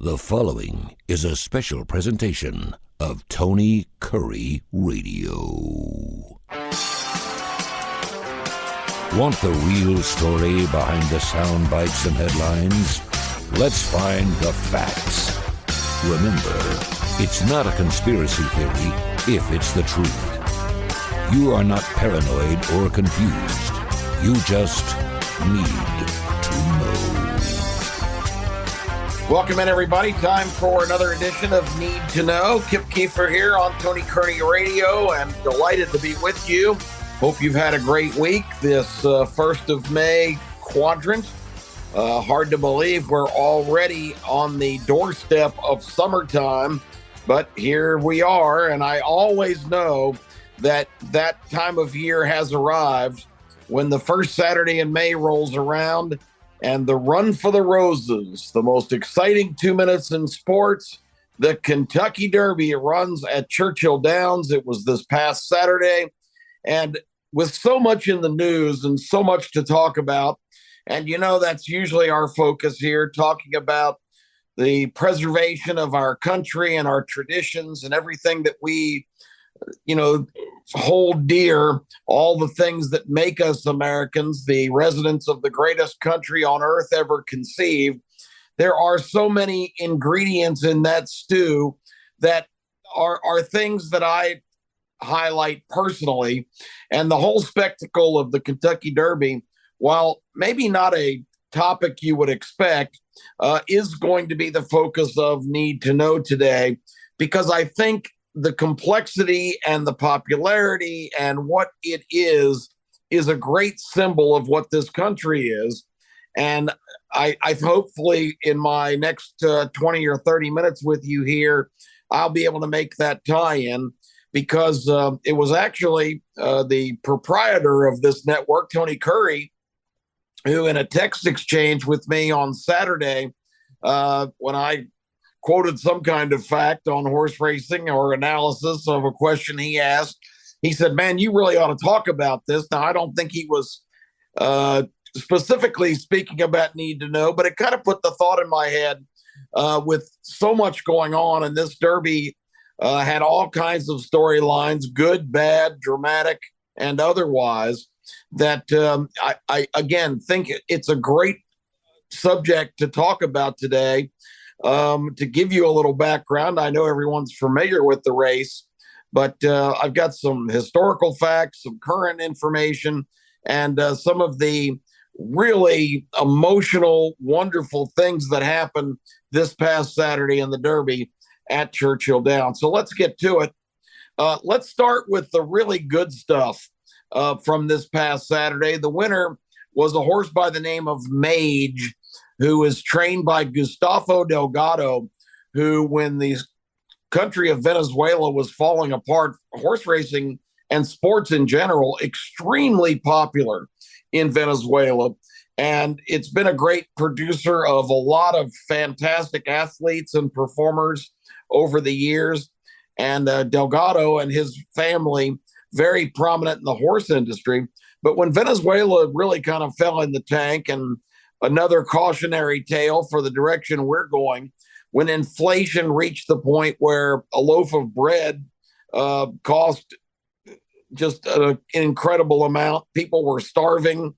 The following is a special presentation of Tony Kurre Radio. Want the real story behind the sound bites and headlines? Let's find the facts. Remember, it's not a conspiracy theory if it's the truth. You are not paranoid or confused. You just need to know. Welcome in, everybody. Time for another edition of Need to Know. Keefer here on Tony Kurre Radio, and delighted to be with you. Hope you've had a great week. This 1st of May quadrant. Hard to believe we're already on the doorstep of summertime, but here we are. And I always know that that time of year has arrived when the first Saturday in May rolls around. And the run for the roses, the most exciting 2 minutes in sports, the Kentucky Derby. It runs at Churchill Downs. It was this past Saturday. And with so much in the news and so much to talk about, and you know that's usually our focus here, talking about the preservation of our country and our traditions and everything that we, hold dear, all the things that make us Americans, the residents of the greatest country on earth ever conceived. There are so many ingredients in that stew that are things that I highlight personally. And the whole spectacle of the Kentucky Derby, while maybe not a topic you would expect, is going to be the focus of Need to Know today, because I think the complexity and the popularity and what it is a great symbol of what this country is. And I hopefully in my next 20 or 30 minutes with you here, I'll be able to make that tie-in, because it was actually the proprietor of this network, Tony Kurre, who in a text exchange with me on Saturday, when I quoted some kind of fact on horse racing or analysis of a question he asked, he said, "Man, you really ought to talk about this." Now, I don't think he was specifically speaking about Need to Know, but it kind of put the thought in my head, with so much going on. And this Derby had all kinds of storylines, good, bad, dramatic, and otherwise, that I again think it's a great subject to talk about today. To give you a little background, I know everyone's familiar with the race, but I've got some historical facts, some current information, and some of the really emotional, wonderful things that happened this past Saturday in the Derby at Churchill Downs. So let's get to it. Let's start with the really good stuff from this past Saturday. The winner was a horse by the name of Mage, who is trained by Gustavo Delgado, who, when the country of Venezuela was falling apart, horse racing and sports in general, extremely popular in Venezuela. And it's been a great producer of a lot of fantastic athletes and performers over the years. And Delgado and his family, very prominent in the horse industry. But when Venezuela really kind of fell in the tank, and another cautionary tale for the direction we're going, when inflation reached the point where a loaf of bread cost just an incredible amount, people were starving,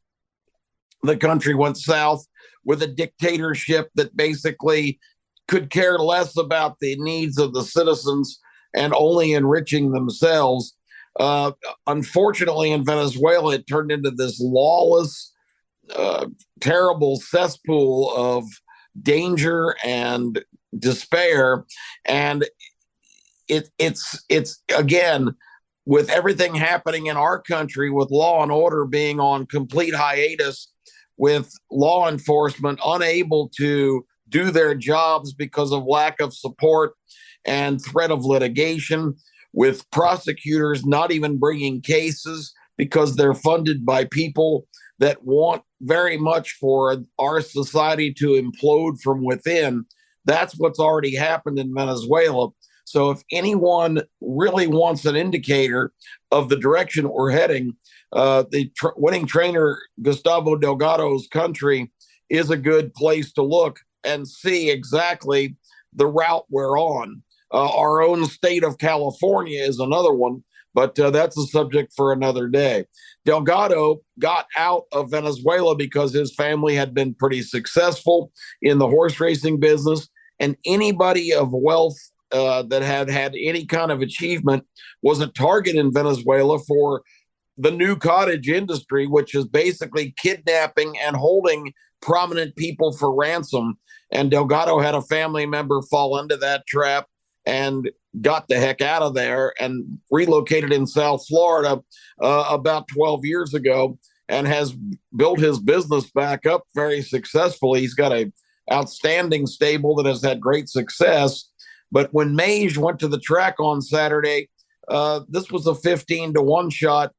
the country went south with a dictatorship that basically could care less about the needs of the citizens and only enriching themselves. Unfortunately, in Venezuela, it turned into this lawless, terrible cesspool of danger and despair. And it's again, with everything happening in our country, with law and order being on complete hiatus, with law enforcement unable to do their jobs because of lack of support and threat of litigation, with prosecutors not even bringing cases because they're funded by people that want very much for our society to implode from within. That's what's already happened in Venezuela. So if anyone really wants an indicator of the direction we're heading, the winning trainer Gustavo Delgado's country is a good place to look. and see exactly the route we're on. Our own state of California is another one, but that's a subject for another day. Delgado got out of Venezuela because his family had been pretty successful in the horse racing business, and anybody of wealth that had had any kind of achievement was a target in Venezuela for the new cottage industry, which is basically kidnapping and holding prominent people for ransom. And Delgado had a family member fall into that trap and got the heck out of there and relocated in South Florida about 12 years ago, and has built his business back up very successfully. He's got a outstanding stable that has had great success. But when Mage went to the track on Saturday, this was a 15-1 shot,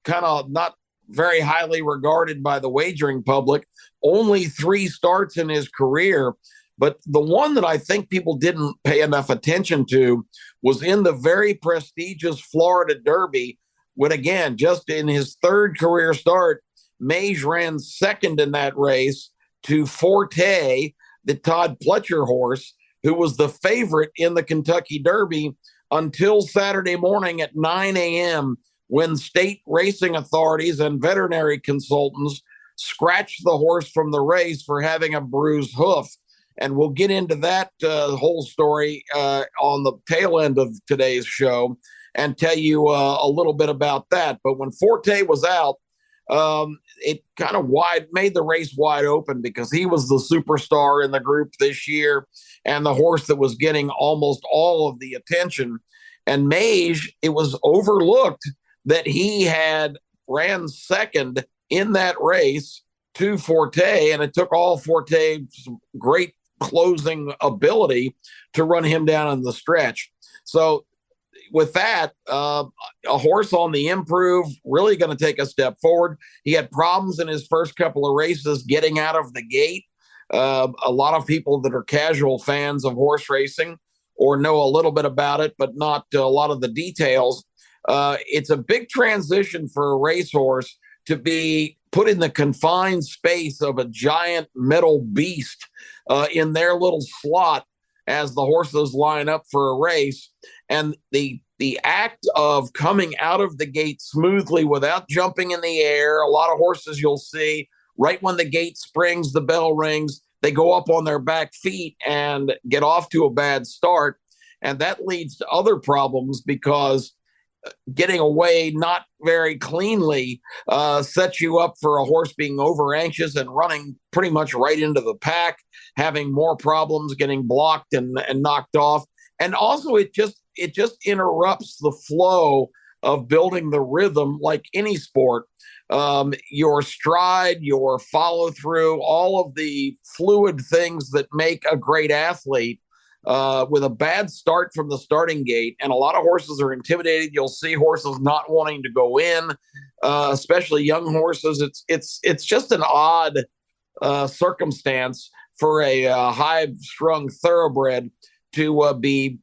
kind of not very highly regarded by the wagering public. Only 3 starts in his career. But the one that I think people didn't pay enough attention to was in the very prestigious Florida Derby, when, again, just in his 3rd career start, Mage ran second in that race to Forte, the Todd Pletcher horse, who was the favorite in the Kentucky Derby until Saturday morning at 9 a.m., when state racing authorities and veterinary consultants scratched the horse from the race for having a bruised hoof. And we'll get into that whole story on the tail end of today's show and tell you a little bit about that. But when Forte was out, it kind of made the race wide open, because he was the superstar in the group this year and the horse that was getting almost all of the attention. And Mage, it was overlooked that he had ran second in that race to Forte, and it took all Forte's great closing ability to run him down in the stretch. So with that, a horse on the improve, really going to take a step forward. He had problems in his first couple of races getting out of the gate. A lot of people that are casual fans of horse racing or know a little bit about it, but not a lot of the details. It's a big transition for a racehorse to be put in the confined space of a giant metal beast in their little slot as the horses line up for a race. And the act of coming out of the gate smoothly without jumping in the air, a lot of horses you'll see, right when the gate springs, the bell rings, they go up on their back feet and get off to a bad start. And that leads to other problems, because getting away not very cleanly sets you up for a horse being over anxious and running pretty much right into the pack, having more problems, getting blocked and knocked off. And also it just interrupts the flow of building the rhythm, like any sport. Your stride, your follow through, all of the fluid things that make a great athlete. With a bad start from the starting gate, and a lot of horses are intimidated. You'll see horses not wanting to go in, especially young horses. It's just an odd circumstance for a high-strung thoroughbred to be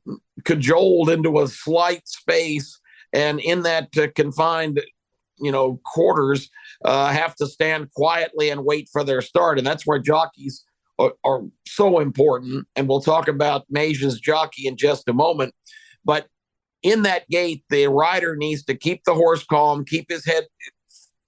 cajoled into a slight space, and in that confined, quarters, have to stand quietly and wait for their start. And that's where jockeys are so important, and we'll talk about Mage's jockey in just a moment. But in that gate, the rider needs to keep the horse calm, keep his head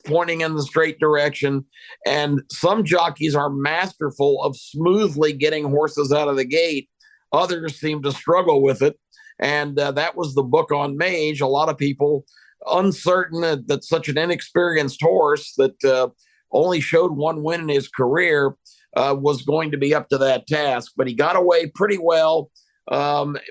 pointing in the straight direction, and some jockeys are masterful of smoothly getting horses out of the gate. Others seem to struggle with it, and that was the book on Mage. A lot of people uncertain that such an inexperienced horse that only showed 1 win in his career was going to be up to that task. But he got away pretty well,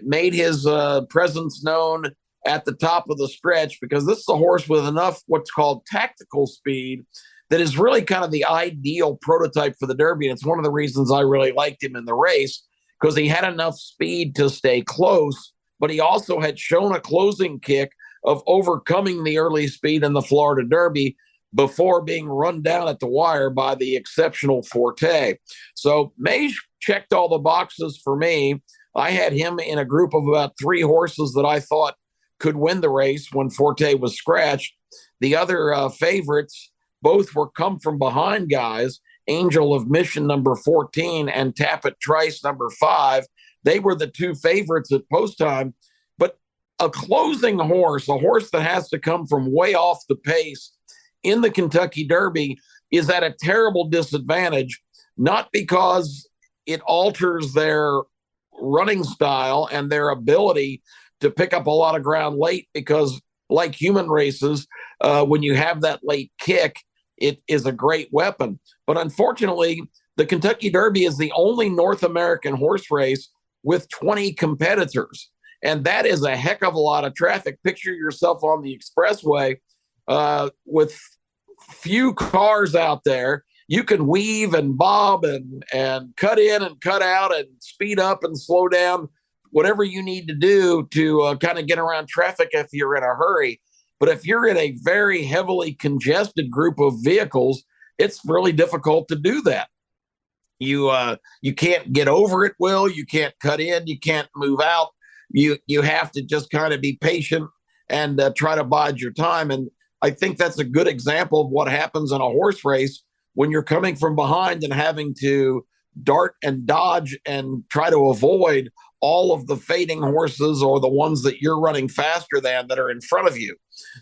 made his presence known at the top of the stretch, because this is a horse with enough what's called tactical speed that is really kind of the ideal prototype for the Derby. And it's one of the reasons I really liked him in the race, because he had enough speed to stay close, but he also had shown a closing kick of overcoming the early speed in the Florida Derby before being run down at the wire by the exceptional Forte. So Mage checked all the boxes for me. I had him in a group of about 3 horses that I thought could win the race when Forte was scratched. The other favorites, both were come from behind guys, Angel of Mission number 14 and Tappet Trice number 5. They were the two favorites at post time. But a closing horse, a horse that has to come from way off the pace in the Kentucky Derby, is at a terrible disadvantage, not because it alters their running style and their ability to pick up a lot of ground late, because like human races, when you have that late kick, it is a great weapon. But unfortunately, the Kentucky Derby is the only North American horse race with 20 competitors. And that is a heck of a lot of traffic. Picture yourself on the expressway with few cars out there. You can weave and bob and cut in and cut out and speed up and slow down, whatever you need to do to kind of get around traffic if you're in a hurry. But if you're in a very heavily congested group of vehicles, it's really difficult to do that. You can't get over at will. You can't cut in. You can't move out. You have to just kind of be patient and try to bide your time. And I think that's a good example of what happens in a horse race when you're coming from behind and having to dart and dodge and try to avoid all of the fading horses or the ones that you're running faster than that are in front of you.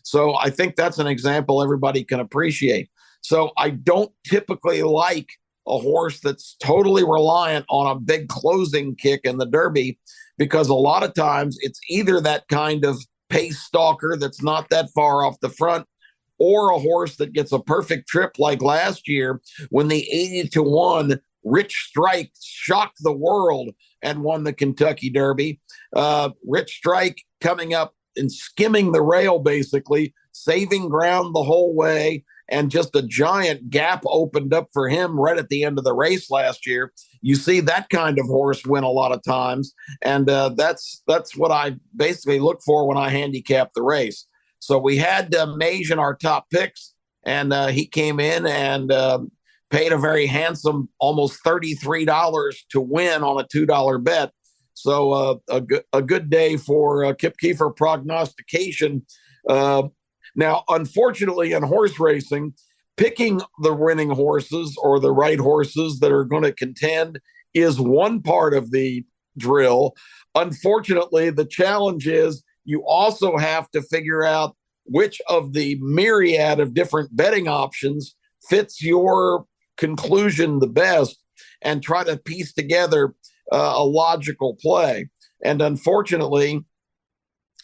So I think that's an example everybody can appreciate. So I don't typically like a horse that's totally reliant on a big closing kick in the Derby, because a lot of times it's either that kind of pace stalker that's not that far off the front, or a horse that gets a perfect trip like last year when the 80-1 Rich Strike shocked the world and won the Kentucky Derby. Rich Strike coming up and skimming the rail, basically, saving ground the whole way, and just a giant gap opened up for him right at the end of the race last year. You see that kind of horse win a lot of times, and that's what I basically look for when I handicap the race. So we had Mage in our top picks, and he came in and paid a very handsome, almost $33 to win on a $2 bet. So a good day for Kip Keefer prognostication. Now, unfortunately, in horse racing, picking the winning horses or the right horses that are going to contend is one part of the drill. Unfortunately, the challenge is you also have to figure out which of the myriad of different betting options fits your conclusion the best and try to piece together a logical play. And unfortunately,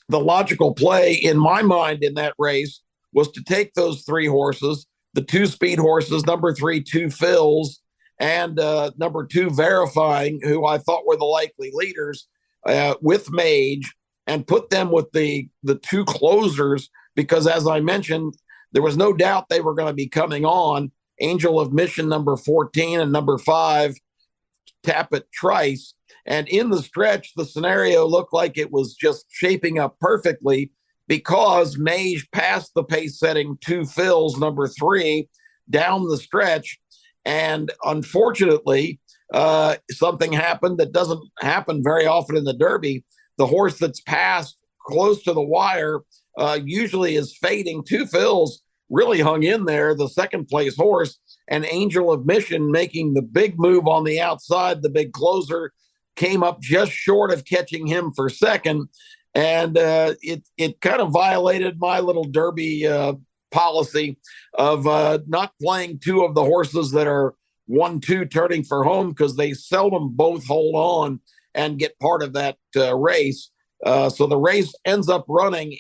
the logical play in my mind in that race was to take those three horses, the two speed horses, number 3, Two Fills, and number 2, Verifying, who I thought were the likely leaders, with Mage, and put them with the two closers, because as I mentioned, there was no doubt they were going to be coming on. Angel of Mission number 14 and number 5, Tappet Trice. And in the stretch, the scenario looked like it was just shaping up perfectly, because Mage passed the pace setting Two Fills number 3 down the stretch. And unfortunately, something happened that doesn't happen very often in the Derby. The horse that's passed close to the wire usually is fading. Two Fills really hung in there, the second place horse, and Angel of Mission making the big move on the outside, the big closer, came up just short of catching him for second. And it kind of violated my little Derby policy of not playing two of the horses that are 1-2 turning for home, because they seldom both hold on and get part of that race. So the race ends up running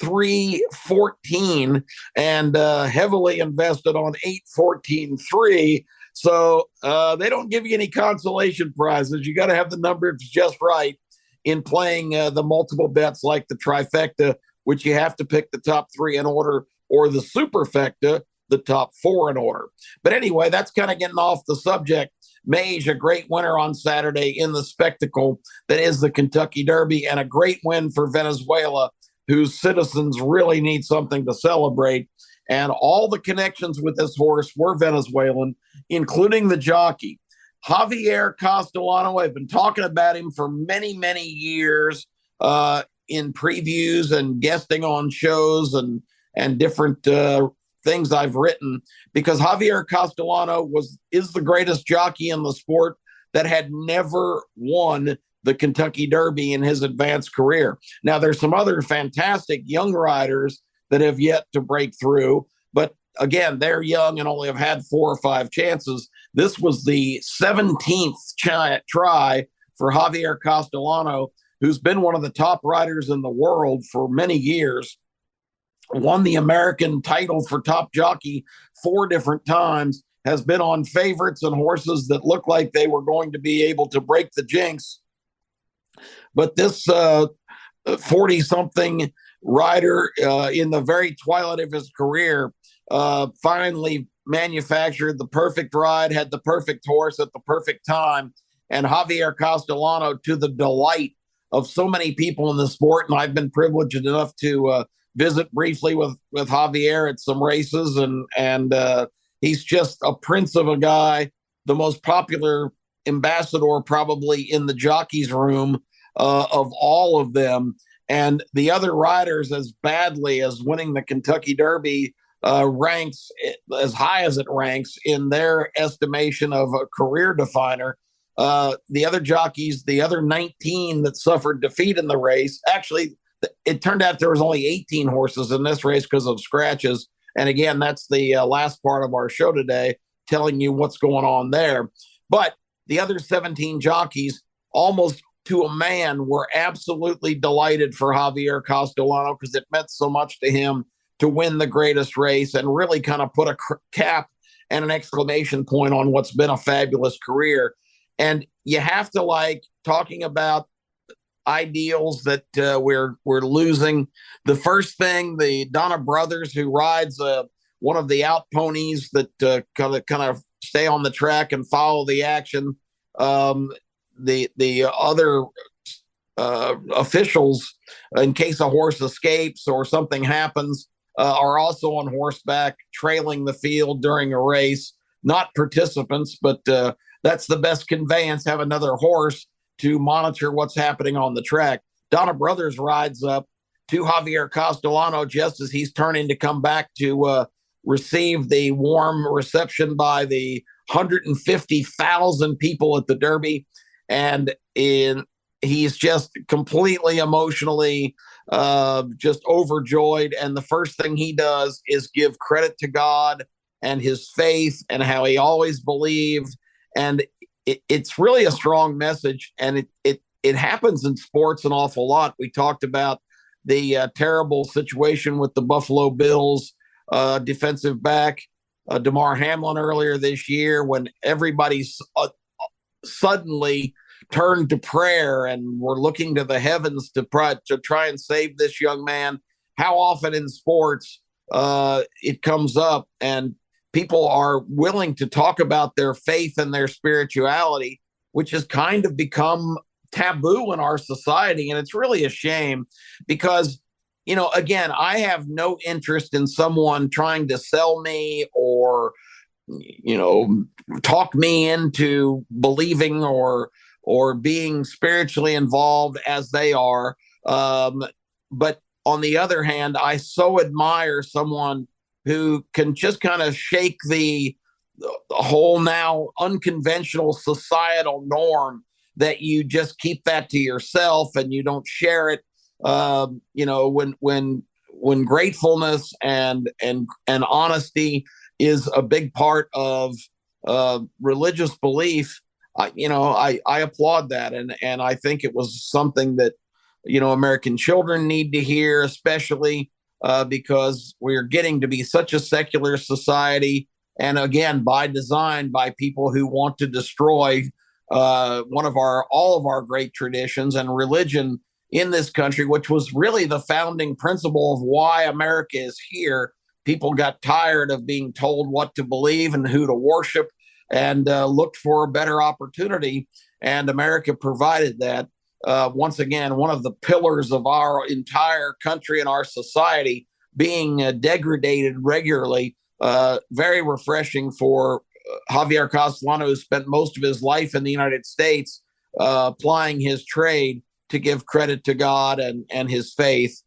8-3-14 and heavily invested on 8-14-3. So they don't give you any consolation prizes. You got to have the numbers just right in playing the multiple bets like the trifecta, which you have to pick the top 3 in order, or the superfecta, the top 4 in order. But anyway, that's kind of getting off the subject. Mage, a great winner on Saturday in the spectacle that is the Kentucky Derby, and a great win for Venezuela, whose citizens really need something to celebrate. And all the connections with this horse were Venezuelan, including the jockey, Javier Castellano. I've been talking about him for many, many years in previews and guesting on shows and different things I've written, because Javier Castellano is the greatest jockey in the sport that had never won the Kentucky Derby in his advanced career. Now, there's some other fantastic young riders that have yet to break through, but again, they're young and only have had 4 or 5 chances. This was the 17th try for Javier Castellano, who's been one of the top riders in the world for many years, won the American title for top jockey 4 different times, has been on favorites and horses that look like they were going to be able to break the jinx. But this 40-something rider in the very twilight of his career finally manufactured the perfect ride, had the perfect horse at the perfect time. And Javier Castellano, to the delight of so many people in the sport, and I've been privileged enough to visit briefly with Javier at some races, and he's just a prince of a guy, the most popular ambassador probably in the jockeys room of all of them. And the other riders, as badly as winning the Kentucky Derby ranks as high as it ranks in their estimation of a career definer, the other jockeys, the other 19 that suffered defeat in the race, actually, it turned out there was only 18 horses in this race because of scratches. And again, that's the last part of our show today, telling you what's going on there. But the other 17 jockeys, almost to a man, were absolutely delighted for Javier Castellano because it meant so much to him to win the greatest race and really kind of put a cap and an exclamation point on what's been a fabulous career. And you have to like talking about ideals that we're losing. The first thing, the Donna brothers, who rides one of the out ponies that kind of stay on the track and follow the action. The other officials, in case a horse escapes or something happens, are also on horseback, trailing the field during a race. Not participants, but that's the best conveyance. Have another horse to monitor what's happening on the track. Donna Brothers rides up to Javier Castellano just as he's turning to come back to receive the warm reception by the 150,000 people at the Derby. And he's just completely emotionally just overjoyed. And the first thing he does is give credit to God and his faith and how he always believed. And it's really a strong message, and it happens in sports an awful lot. We talked about the terrible situation with the Buffalo Bills defensive back Damar Hamlin earlier this year, when everybody suddenly turned to prayer and were looking to the heavens to try and save this young man. How often in sports it comes up, and people are willing to talk about their faith and their spirituality, which has kind of become taboo in our society. And it's really a shame because, again, I have no interest in someone trying to sell me or, talk me into believing or being spiritually involved as they are. But on the other hand, I so admire someone who can just kind of shake the whole now unconventional societal norm that you just keep that to yourself and you don't share it. When gratefulness and honesty is a big part of religious belief, I applaud that, and I think it was something that American children need to hear, especially. Because we're getting to be such a secular society, and again, by design, by people who want to destroy all of our great traditions and religion in this country, which was really the founding principle of why America is here. People got tired of being told what to believe and who to worship, and looked for a better opportunity, and America provided that. Once again, one of the pillars of our entire country and our society being degraded regularly. Very refreshing for Javier Castellano, who spent most of his life in the United States applying his trade to give credit to God and his faith.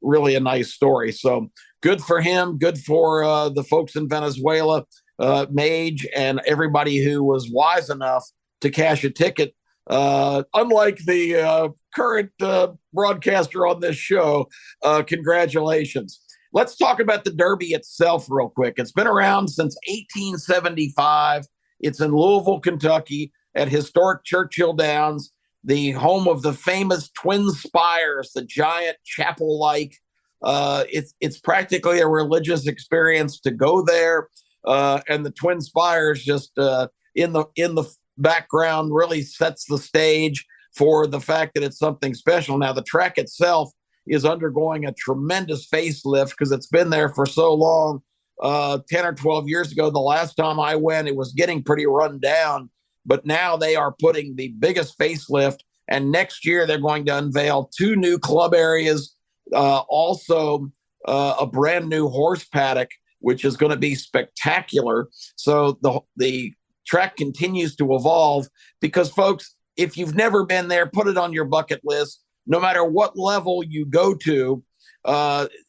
really a nice story. So good for him. Good for the folks in Venezuela, Mage, and everybody who was wise enough to cash a ticket. Unlike the current broadcaster on this show, congratulations. Let's talk about the Derby itself real quick. It's been around since 1875. It's in Louisville, Kentucky, at historic Churchill Downs, the home of the famous Twin Spires, the giant chapel-like. It's practically a religious experience to go there, and the Twin Spires just in the background really sets the stage for the fact that it's something special. Now, the track itself is undergoing a tremendous facelift because it's been there for so long. 10 or 12 years ago, the last time I went, it was getting pretty run down. But now they are putting the biggest facelift. And next year, they're going to unveil 2 new club areas, also a brand new horse paddock, which is going to be spectacular. So the track continues to evolve because, folks, if you've never been there, put it on your bucket list. No matter what level you go to,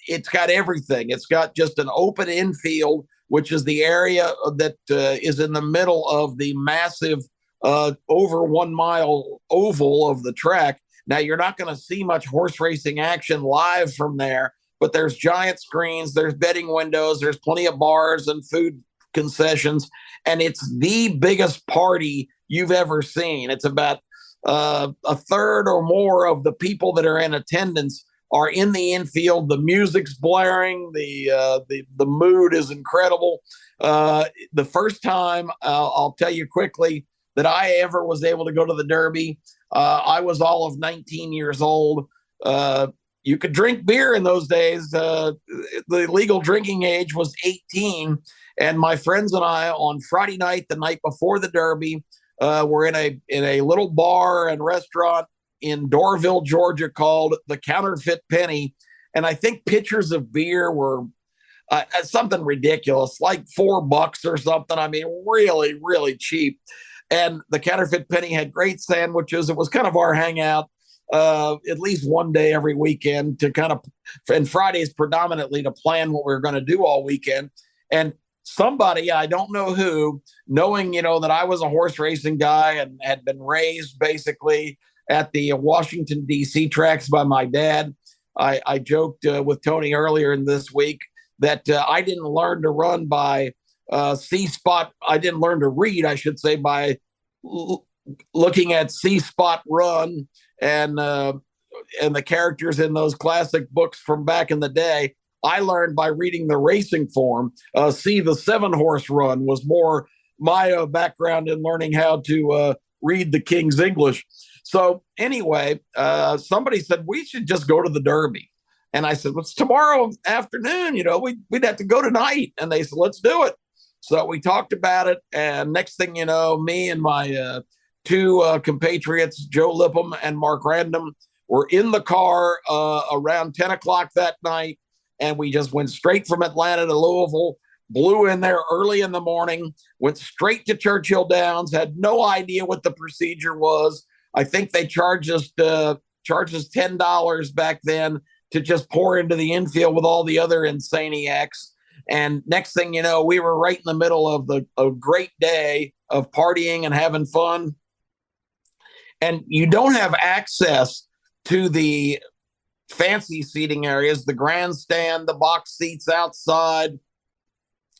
it's got everything. It's got just an open infield, which is the area that is in the middle of the massive over 1 mile oval of the track. Now, you're not going to see much horse racing action live from there, but there's giant screens, there's betting windows, there's plenty of bars and food concessions, and it's the biggest party you've ever seen. It's about a third or more of the people that are in attendance are in the infield. The music's blaring. The mood is incredible. The first time, I'll tell you quickly, that I ever was able to go to the Derby, I was all of 19 years old. You could drink beer in those days. The legal drinking age was 18. And my friends and I, on Friday night, the night before the Derby, were in a little bar and restaurant in Dorville, Georgia, called the Counterfeit Penny. And I think pitchers of beer were something ridiculous, like $4 or something. I mean, really, really cheap. And the Counterfeit Penny had great sandwiches. It was kind of our hangout, at least one day every weekend to kind of, and Fridays predominantly, to plan what we were going to do all weekend. And somebody, I don't know who, knowing, that I was a horse racing guy and had been raised basically at the Washington, D.C. tracks by my dad. I joked with Tony earlier in this week that I didn't learn to run by C-Spot. I didn't learn to read, I should say, by looking at C-Spot Run and the characters in those classic books from back in the day. I learned by reading the racing form. The 7-horse run was more my background in learning how to read the King's English. So anyway, somebody said, we should just go to the Derby. And I said, well, it's tomorrow afternoon, we'd have to go tonight. And they said, let's do it. So we talked about it. And next thing you know, me and my 2 compatriots, Joe Lippum and Mark Random, were in the car around 10 o'clock that night. And we just went straight from Atlanta to Louisville, blew in there early in the morning, went straight to Churchill Downs, had no idea what the procedure was. I think they charged us $10 back then to just pour into the infield with all the other insaniacs. And next thing you know, we were right in the middle of a great day of partying and having fun. And you don't have access to the fancy seating areas, the grandstand, the box seats outside.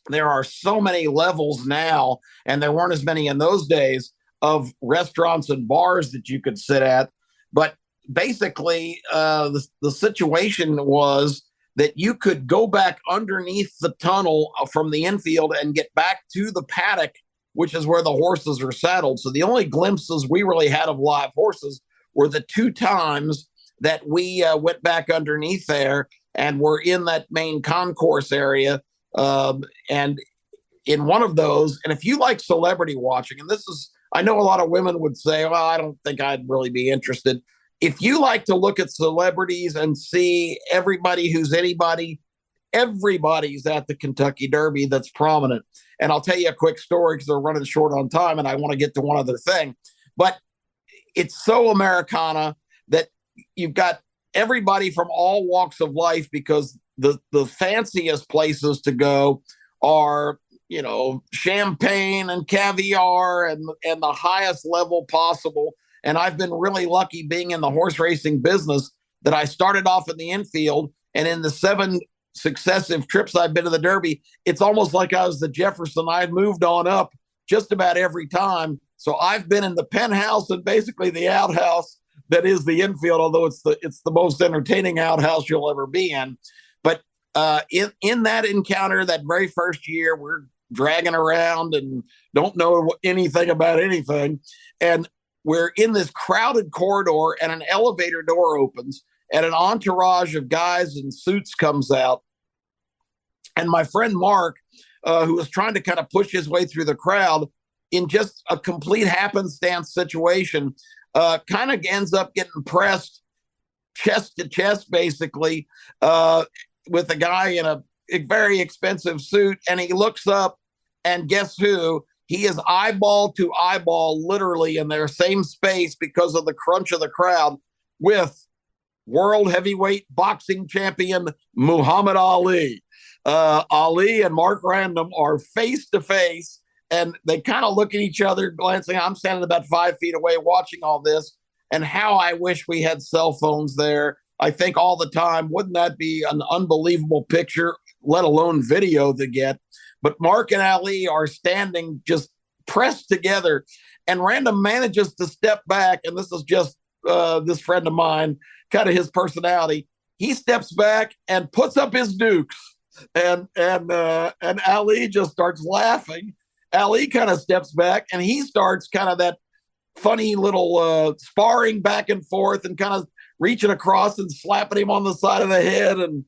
There are so many levels now, and there weren't as many in those days, of restaurants and bars that you could sit at. But basically, the situation was that you could go back underneath the tunnel from the infield and get back to the paddock, which is where the horses are saddled. So the only glimpses we really had of live horses were the 2 times that we went back underneath there and were in that main concourse area. And in one of those, and if you like celebrity watching, and this is, I know a lot of women would say, well, I don't think I'd really be interested. If you like to look at celebrities and see everybody who's anybody, everybody's at the Kentucky Derby that's prominent. And I'll tell you a quick story because they're running short on time and I want to get to one other thing. But it's so Americana that you've got everybody from all walks of life, because the fanciest places to go are, you know, champagne and caviar and the highest level possible. And I've been really lucky being in the horse racing business that I started off in the infield, and in the 7 successive trips I've been to the Derby, it's almost like I was the Jefferson. I had moved on up just about every time. So I've been in the penthouse and basically the outhouse that is the infield, although it's the most entertaining outhouse you'll ever be in. But in that encounter, that very first year, we're dragging around and don't know anything about anything. And we're in this crowded corridor, and an elevator door opens, and an entourage of guys in suits comes out. And my friend Mark, who was trying to kind of push his way through the crowd in just a complete happenstance situation, kind of ends up getting pressed chest to chest, basically, with a guy in a very expensive suit. And he looks up, and guess who? He is eyeball to eyeball, literally in their same space because of the crunch of the crowd, with world heavyweight boxing champion Muhammad Ali. Ali and Mark Random are face to face, and they kind of look at each other, glancing. I'm standing about 5 feet away watching all this, and how I wish we had cell phones there. I think all the time, wouldn't that be an unbelievable picture, let alone video to get? But Mark and Ali are standing just pressed together, and Random manages to step back, and this is just this friend of mine, kind of his personality. He steps back and puts up his dukes, and Ali just starts laughing. Ali kind of steps back, and he starts kind of that funny little sparring back and forth, and kind of reaching across and slapping him on the side of the head. And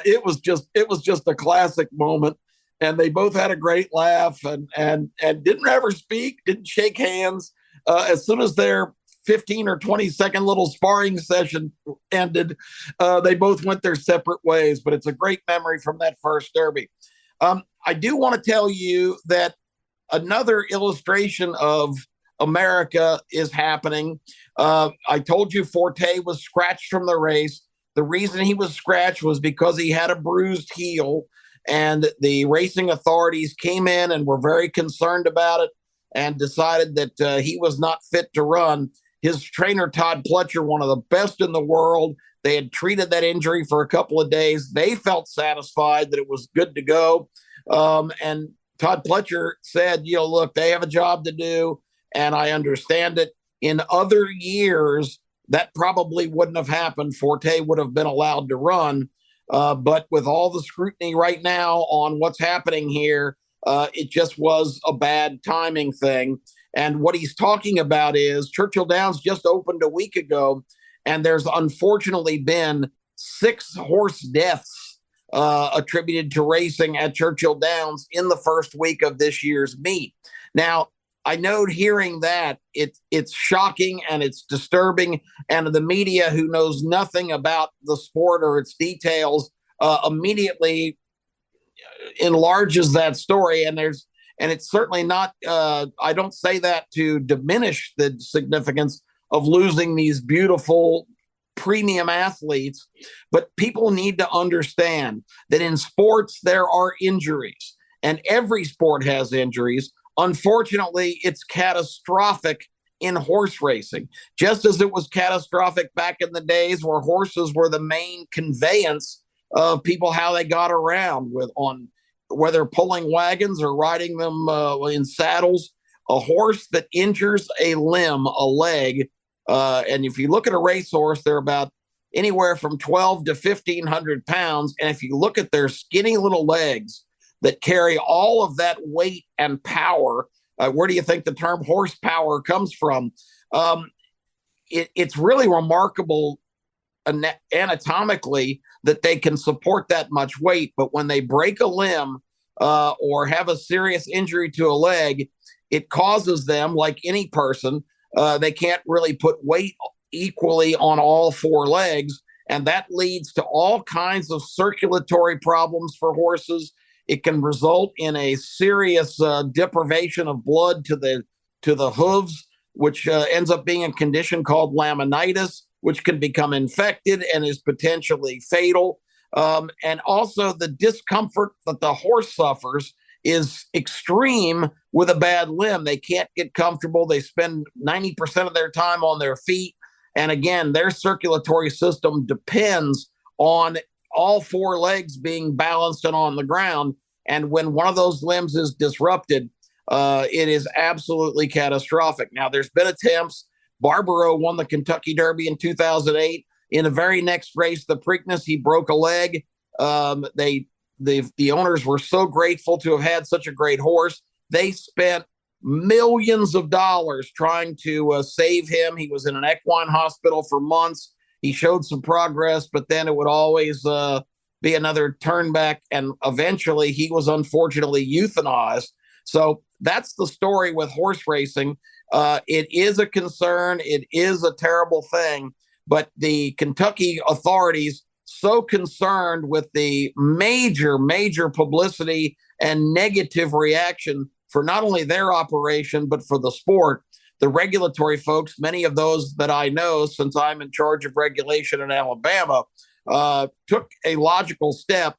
it was just a classic moment. And they both had a great laugh, and didn't ever speak, didn't shake hands. As soon as their 15 or 20-second little sparring session ended, they both went their separate ways. But it's a great memory from that first Derby. I do want to tell you that another illustration of America is happening. I told you Forte was scratched from the race. The reason he was scratched was because he had a bruised heel, and the racing authorities came in and were very concerned about it and decided that he was not fit to run. His trainer, Todd Pletcher, one of the best in the world, they had treated that injury for a couple of days. They felt satisfied that it was good to go. And Todd Pletcher said, you know, look, they have a job to do, and I understand it. In other years, that probably wouldn't have happened. Forte would have been allowed to run. But with all the scrutiny right now on what's happening here, it just was a bad timing thing. And what he's talking about is Churchill Downs just opened a week ago, and there's unfortunately been 6 horse deaths attributed to racing at Churchill Downs in the first week of this year's meet. Now, I know hearing that it's shocking and it's disturbing, and the media, who knows nothing about the sport or its details, immediately enlarges that story. And it's certainly not. I don't say that to diminish the significance of losing these beautiful premium athletes, but people need to understand that in sports there are injuries, and every sport has injuries. Unfortunately, it's catastrophic in horse racing, just as it was catastrophic back in the days where horses were the main conveyance of people, how they got around, on whether pulling wagons or riding them in saddles. A horse that injures a limb, a leg, and if you look at a racehorse, they're about anywhere from 12 to 1,500 pounds. And if you look at their skinny little legs that carry all of that weight and power, where do you think the term horsepower comes from? It's really remarkable anatomically that they can support that much weight. But when they break a limb or have a serious injury to a leg, it causes them, like any person, they can't really put weight equally on all 4 legs. And that leads to all kinds of circulatory problems for horses. It can result in a serious deprivation of blood to the hooves, which ends up being a condition called laminitis. which can become infected and is potentially fatal. And also the discomfort that the horse suffers is extreme with a bad limb. They can't get comfortable. They spend 90% of their time on their feet. And again, their circulatory system depends on all four legs being balanced and on the ground. And when one of those limbs is disrupted, it is absolutely catastrophic. Now, there's been attempts. Barbaro won the Kentucky Derby in 2008. In the very next race, the Preakness, he broke a leg. The owners were so grateful to have had such a great horse. They spent millions of dollars trying to save him. He was in an equine hospital for months. He showed some progress, but then it would always be another turn back. And eventually he was unfortunately euthanized. So that's the story with horse racing. It is a concern. It is a terrible thing. But the Kentucky authorities, so concerned with the major publicity and negative reaction for not only their operation, but for the sport, the regulatory folks, many of those that I know, since I'm in charge of regulation in Alabama, took a logical step.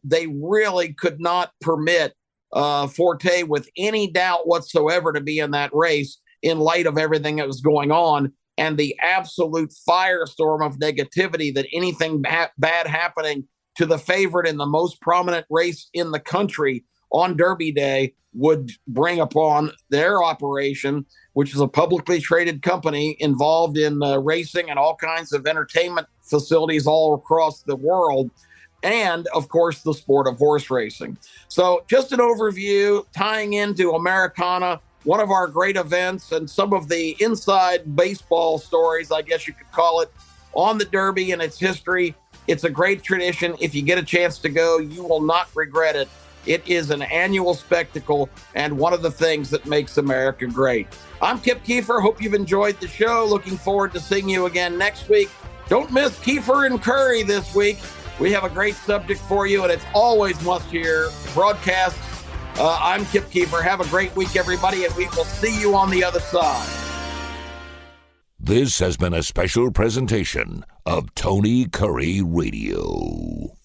They really could not permit Forte with any doubt whatsoever to be in that race in light of everything that was going on and the absolute firestorm of negativity that anything bad happening to the favorite in the most prominent race in the country on Derby Day would bring upon their operation, which is a publicly traded company involved in racing and all kinds of entertainment facilities all across the world. And, of course, the sport of horse racing. So just an overview tying into Americana, one of our great events, and some of the inside baseball stories, I guess you could call it, on the Derby and its history. It's a great tradition. If you get a chance to go, you will not regret it. It is an annual spectacle and one of the things that makes America great. I'm Kip Keefer. Hope you've enjoyed the show. Looking forward to seeing you again next week. Don't miss Keefer and Kurre this week. We have a great subject for you, and it's always must-hear broadcasts. I'm Kip Keefer. Have a great week, everybody, and we will see you on the other side. This has been a special presentation of Tony Curry Radio.